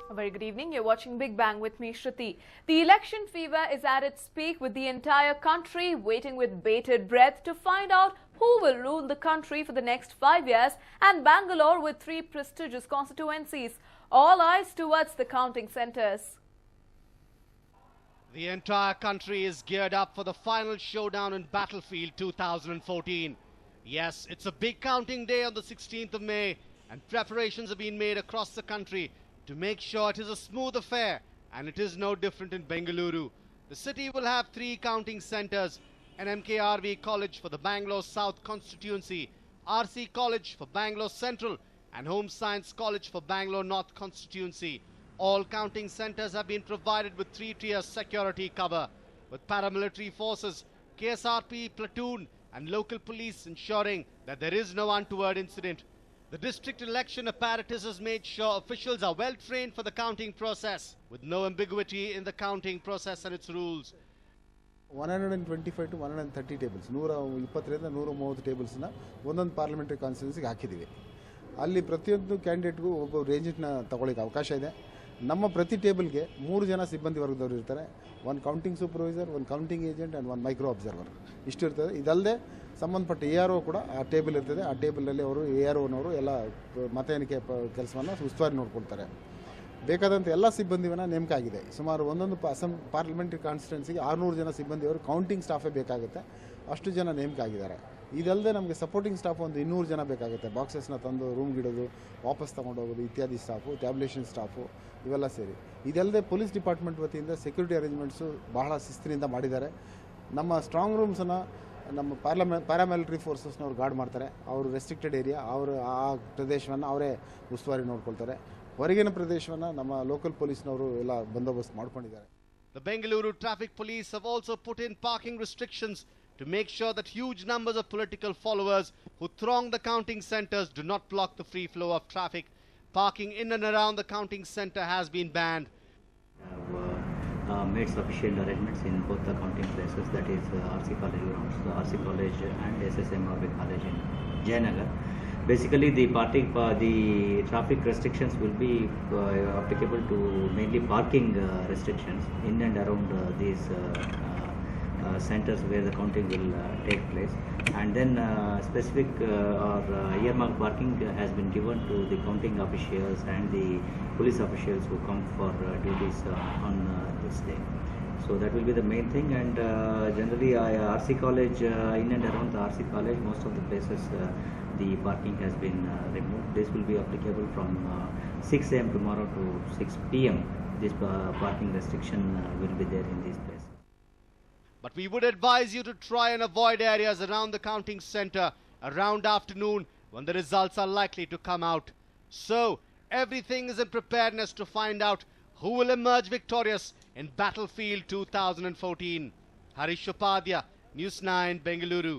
A very good evening. You're watching Big Bang with me, Shruti. The election fever is at its peak, with the entire country waiting with bated breath to find out who will rule the country for the next 5 years, and Bangalore with 3 prestigious constituencies. All eyes towards the counting centres. The entire country is geared up for the final showdown in Battlefield 2014. Yes, it's a big counting day on the 16th of May, and preparations have been made across the country to make sure it is a smooth affair, and it is no different in Bengaluru. The city will have 3 counting centres: an MKRV College for the Bangalore South constituency, RC College for Bangalore Central, and Home Science College for Bangalore North constituency. All counting centres have been provided with 3-tier security cover, with paramilitary forces, KSRP platoon and local police ensuring that there is no untoward incident. The district election apparatus has made sure officials are well trained for the counting process, with no ambiguity in the counting process and its rules. 125 to 130 tables, 120 130 tables ಒಂದೊಂದು parliamentary ಕಾನ್ಸ್ಟಿಟ್ಯೂನ್ಸಿಗೆ ಹಾಕಿದ್ದೀವಿ. ಅಲ್ಲಿ ಪ್ರತಿಯೊಂದು ಕ್ಯಾಂಡಿಡೇಟ್ಗೂ ಒಬ್ಬ ರೇಂಜನ್ನ ತಗೊಳ್ಳಿಕ್ಕೆ ಅವಕಾಶ ಇದೆ. ನಮ್ಮ ಪ್ರತಿ ಟೇಬಲ್ಗೆ 3 ಜನ ಸಿಬ್ಬಂದಿ ವರ್ಗದವರು ಇರ್ತಾರೆ. ಒಂದು ಕೌಂಟಿಂಗ್ ಸೂಪರ್ವೈಸರ್, ಒಂದು ಕೌಂಟಿಂಗ್ ಏಜೆಂಟ್ ಆ್ಯಂಡ್ ಒಂದು ಮೈಕ್ರೋ ಅಬ್ಸರ್ವರ್ ಇಷ್ಟು ಇರ್ತದೆ. ಇದಲ್ಲದೆ ಸಂಬಂಧಪಟ್ಟ ARO ಕೂಡ ಆ ಟೇಬಲ್ ಇರ್ತದೆ. ಆ ಟೇಬಲಲ್ಲಿ ಅವರು AROನವರು ಎಲ್ಲ ಮತ ಎಣಿಕೆ ಕೆಲಸವನ್ನು ಉಸ್ತುವಾರಿ ನೋಡ್ಕೊಳ್ತಾರೆ. ಬೇಕಾದಂಥ ಎಲ್ಲ ಸಿಬ್ಬಂದಿಯನ್ನು ನೇಮಕ ಆಗಿದೆ. ಸುಮಾರು ಒಂದೊಂದು ಪಾರ್ಲಿಮೆಂಟರಿ ಕಾನ್ಸ್ಟಿಟ್ಯೂನ್ಸಿಗೆ 600 ಜನ ಸಿಬ್ಬಂದಿಯವರು ಕೌಂಟಿಂಗ್ ಸ್ಟಾಫೇ ಬೇಕಾಗುತ್ತೆ. ಅಷ್ಟು ಜನ ನೇಮಕ ಆಗಿದ್ದಾರೆ. ಇದಲ್ಲದೆ ನಮಗೆ ಸಪೋರ್ಟಿಂಗ್ ಸ್ಟಾಫ್ ಒಂದು 200 ಜನ ಬೇಕಾಗುತ್ತೆ. ಬಾಕ್ಸಸ್ನ ತಂದು ರೂಮ್ಗಿಡೋದು, ವಾಪಸ್ ತೊಗೊಂಡೋಗೋದು ಇತ್ಯಾದಿ ಸ್ಟಾಫು, ಟ್ಯಾಬ್ಲೇಷನ್ ಸ್ಟಾಫು ಇವೆಲ್ಲ ಸೇರಿ. ಇದಲ್ಲದೆ ಪೊಲೀಸ್ ಡಿಪಾರ್ಟ್ಮೆಂಟ್ ವತಿಯಿಂದ ಸೆಕ್ಯೂರಿಟಿ ಅರೇಂಜ್ಮೆಂಟ್ಸು ಬಹಳ ಶಿಸ್ತಿನಿಂದ ಮಾಡಿದ್ದಾರೆ. ನಮ್ಮ ಸ್ಟ್ರಾಂಗ್ ರೂಮ್ಸನ್ನು ನಮ್ಮ ಪ್ಯಾರಾಮಿಲಿಟರಿ ಫೋರ್ಸಸ್ನವ್ರು ಗಾರ್ಡ್ ಮಾಡ್ತಾರೆ. ಅವರು ರೆಸ್ಟ್ರಿಕ್ಟೆಡ್ ಏರಿಯಾ, ಅವರು ಆ ಪ್ರದೇಶವನ್ನು ಅವರೇ ಉಸ್ತುವಾರಿ ನೋಡ್ಕೊಳ್ತಾರೆ. ಹೊರಗಿನ ಪ್ರದೇಶವನ್ನು ನಮ್ಮ ಲೋಕಲ್ ಪೊಲೀಸ್ನವರು ಎಲ್ಲ ಬಂದೋಬಸ್ತ್ ಮಾಡ್ಕೊಂಡಿದ್ದಾರೆ. The Bengaluru traffic police have also put in parking restrictions to make sure that huge numbers of political followers who throng the counting centres do not block the free flow of traffic. Parking in and around the counting centre has been banned. Made sufficient arrangements in both the counting places, that is RC College grounds, the RC College and SSMRB College in Jayanagar. Basically, the traffic restrictions will be applicable to mainly parking restrictions in and around these centers where the counting will take place, and then specific or earmark parking has been given to the counting officials and the police officials who come for duties on this day. So that will be the main thing, and generally RC College, in and around the RC College, most of the places the parking has been removed. This will be applicable from 6 AM tomorrow to 6 PM. This parking restriction will be there in this place. But we would advise you to try and avoid areas around the counting centre around afternoon when the results are likely to come out. So, everything is in preparedness to find out who will emerge victorious in Battlefield 2014. Harish Upadhyay, News9, Bengaluru.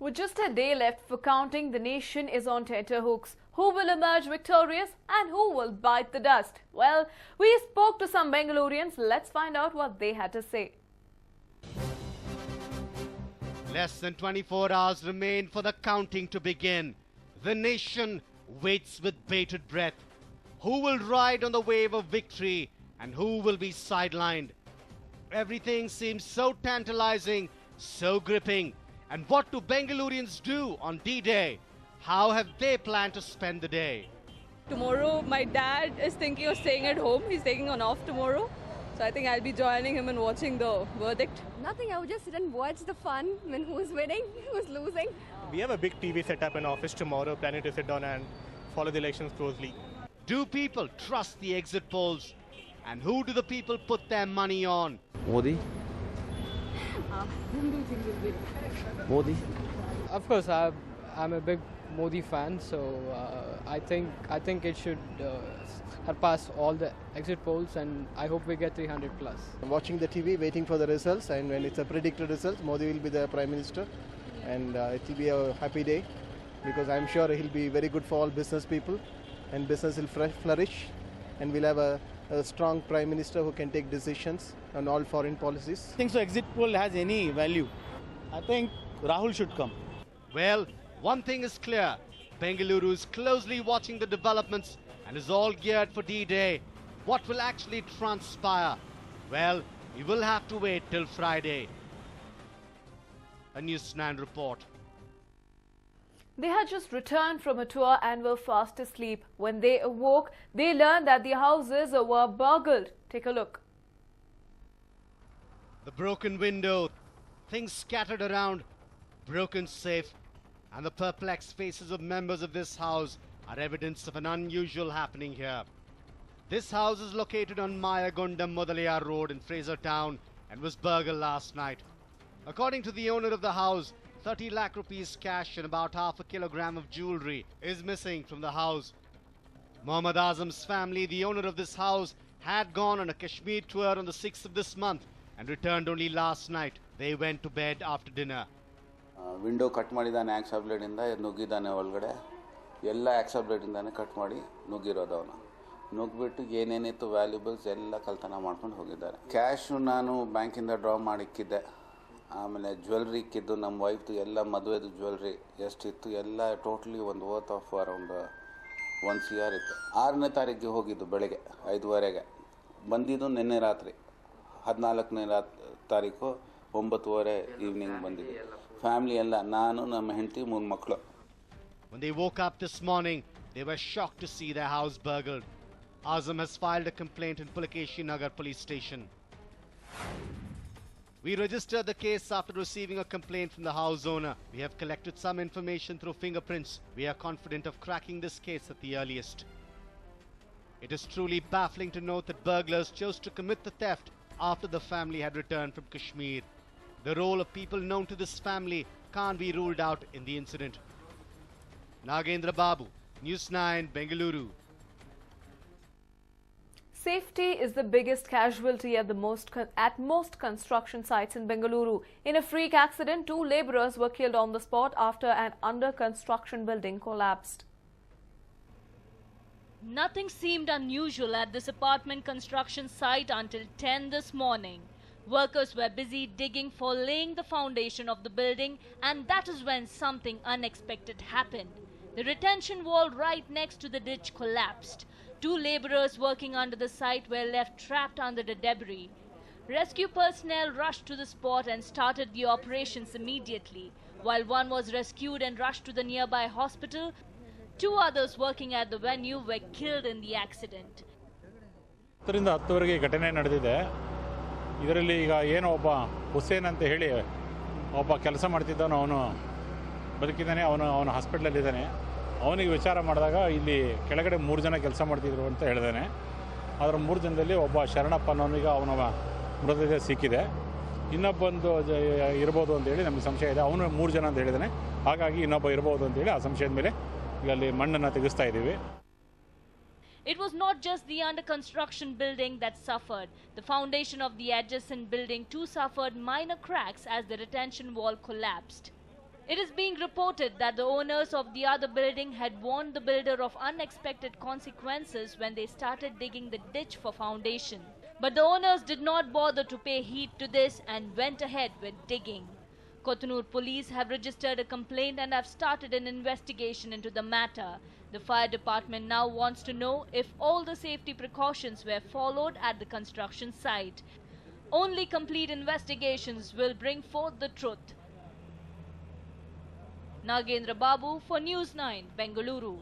With just a day left for counting, the nation is on tenterhooks. Who will emerge victorious and who will bite the dust? Well, we spoke to some Bengalurians. Let's find out what they had to say. Less than 24 hours remain for the counting to begin. The nation waits with bated breath. Who will ride on the wave of victory and who will be sidelined? Everything seems so tantalizing, so gripping. And what do Bengalurians do on D-Day? How have they planned to spend the day? Tomorrow my dad is thinking of staying at home. He's taking an off tomorrow. So I think I'll be joining him and watching the verdict. Nothing, I would just sit and watch the fun. I mean, who's winning, who's losing. We have a big TV setup in office tomorrow, planning to sit down and follow the elections closely. Do people trust the exit polls? And who do the people put their money on? Modi. Modi. Of course, I'm a big Modi fan, so I think it should surpass all the exit polls, and I hope we get 300 plus. I'm watching the TV, waiting for the results, and when it's a predicted result, Modi will be the Prime Minister, and it will be a happy day because I'm sure he'll be very good for all business people, and business will flourish, and we'll have a strong Prime Minister who can take decisions on all foreign policies. I think so exit poll has any value. I think Rahul should come. Well, one thing is clear. Bengaluru is closely watching the developments and is all geared for D-Day. What will actually transpire? Well, we will have to wait till Friday. A News9 report. They had just returned from a tour and were fast asleep. When they awoke, they learned that the houses were burgled. Take a look. The broken window, things scattered around, broken safe, and the perplexed faces of members of this house are evidence of an unusual happening here. This house is located on Mayagondam Modalaya Road in Fraser Town and was burgled last night. According to the owner of the house, 30 lakh rupees cash and about half a kilogram of jewellery is missing from the house. Mohammad Azam's family, the owner of this house, had gone on a Kashmir tour on the 6th of this month and returned only last night. They went to bed after dinner. Window cut ಮಾಡಿದ್ದಾನೆ Akzo ಬ್ಲೇಡಿಂದ ನುಗ್ಗಿದ್ದಾನೆ ಒಳಗಡೆ ಎಲ್ಲ Akzo ಬ್ಲೇಡಿಂದಾನೆ cut ಮಾಡಿ ನುಗ್ಗಿರೋದು ಅವನು ನುಗ್ಗಿಬಿಟ್ಟು ಏನೇನಿತ್ತು valuables ಎಲ್ಲ ಕಳ್ತನ ಮಾಡ್ಕೊಂಡು ಹೋಗಿದ್ದಾರೆ cash ನಾನು ಬ್ಯಾಂಕಿಂದ ಡ್ರಾ ಮಾಡಿಕ್ಕಿದ್ದೆ ಆಮೇಲೆ ಜ್ಯುವೆಲ್ರಿ ಇಕ್ಕಿದ್ದು ನಮ್ಮ ವೈಫ್ದು ಎಲ್ಲ ಮದುವೆದು ಜ್ಯುವೆಲ್ರಿ ಎಷ್ಟಿತ್ತು ಎಲ್ಲ ಟೋಟಲಿ ಒಂದು ವರ್ತ್ ಆಫ್ ಅರೌಂಡ್ 1 CR ಇತ್ತು 6ನೇ ತಾರೀಕಿಗೆ ಹೋಗಿದ್ದು ಬೆಳಗ್ಗೆ 5:30ಗೆ ಬಂದಿದ್ದು ನಿನ್ನೆ ರಾತ್ರಿ 14ನೇ ತಾರೀಕು 9:30 ಈವ್ನಿಂಗ್ ಬಂದಿದ್ದು ಫ್ಯಾಮಿಲಿ ಎಲ್ಲ ನಾನು ನಮ್ಮ ಹೆಂಡತಿ 3 ಮಕ್ಕಳು. When they woke up this morning, they were shocked to see their house burgled. Azam has filed a complaint in Pulakeshi Nagar police station. We registered the case after receiving a complaint from the house owner. We have collected some information through fingerprints. We are confident of cracking this case at the earliest. It is truly baffling to note that burglars chose to commit the theft after the family had returned from Kashmir. The role of people known to this family can't be ruled out in the incident. Nagendra Babu, News9, Bengaluru. Safety is the biggest casualty at most construction sites in Bengaluru. In a freak accident, 2 labourers were killed on the spot after an under-construction building collapsed. Nothing seemed unusual at this apartment construction site until 10 this morning. Workers were busy digging for laying the foundation of the building, and that is when something unexpected happened. The retention wall right next to the ditch collapsed. 2 labourers working under the site were left trapped under the debris. Rescue personnel rushed to the spot and started the operations immediately. While one was rescued and rushed to the nearby hospital, 2 others working at the venue were killed in the accident. 10:10 ಘಟನೆ ನಡೆದಿದೆ. ಇದರಲ್ಲಿ ಈಗ ಏನೋ ಒಬ್ಬ ಹುಸೇನ್ ಅಂತ ಹೇಳಿ ಒಬ್ಬ ಕೆಲಸ ಮಾಡ್ತಿದ್ದಾನೋ ಅವನು ಬದುಕಿದ್ದಾನೆ, ಅವನು ಹಾಸ್ಪಿಟ್ಲಲ್ಲಿದ್ದಾನೆ. ಅವನಿಗೆ ವಿಚಾರ ಮಾಡಿದಾಗ ಇಲ್ಲಿ ಕೆಳಗಡೆ 3 ಜನ ಕೆಲಸ ಮಾಡ್ತಿದ್ರು ಅಂತ ಹೇಳಿದಾನೆ. ಅದರ 3 ಜನದಲ್ಲಿ ಒಬ್ಬ ಶರಣಪ್ಪ ಅನ್ನೋನಿಗೆ ಅವನ ಮೃತದೇಹ ಸಿಕ್ಕಿದೆ. ಇನ್ನೊಬ್ಬಂದು ಇರ್ಬೋದು ಅಂತೇಳಿ ನಮಗೆ ಸಂಶಯ ಇದೆ. ಅವನು 3 ಜನ ಅಂತ ಹೇಳಿದಾನೆ. ಹಾಗಾಗಿ ಇನ್ನೊಬ್ಬ ಇರ್ಬೋದು ಅಂತೇಳಿ ಆ ಸಂಶಯದ ಮೇಲೆ ಈಗ ಅಲ್ಲಿ ಮಣ್ಣನ್ನು ತೆಗೆಸ್ತಾ ಇದ್ದೀವಿ. It was not just the under-construction building that suffered. The foundation of the adjacent building too suffered minor cracks as the retention wall collapsed. It is being reported that the owners of the other building had warned the builder of unexpected consequences when they started digging the ditch for foundation. But the owners did not bother to pay heed to this and went ahead with digging. Kothunur police have registered a complaint and have started an investigation into the matter. The fire department now wants to know if all the safety precautions were followed at the construction site. Only complete investigations will bring forth the truth. Nagendra Babu for News9, Bengaluru.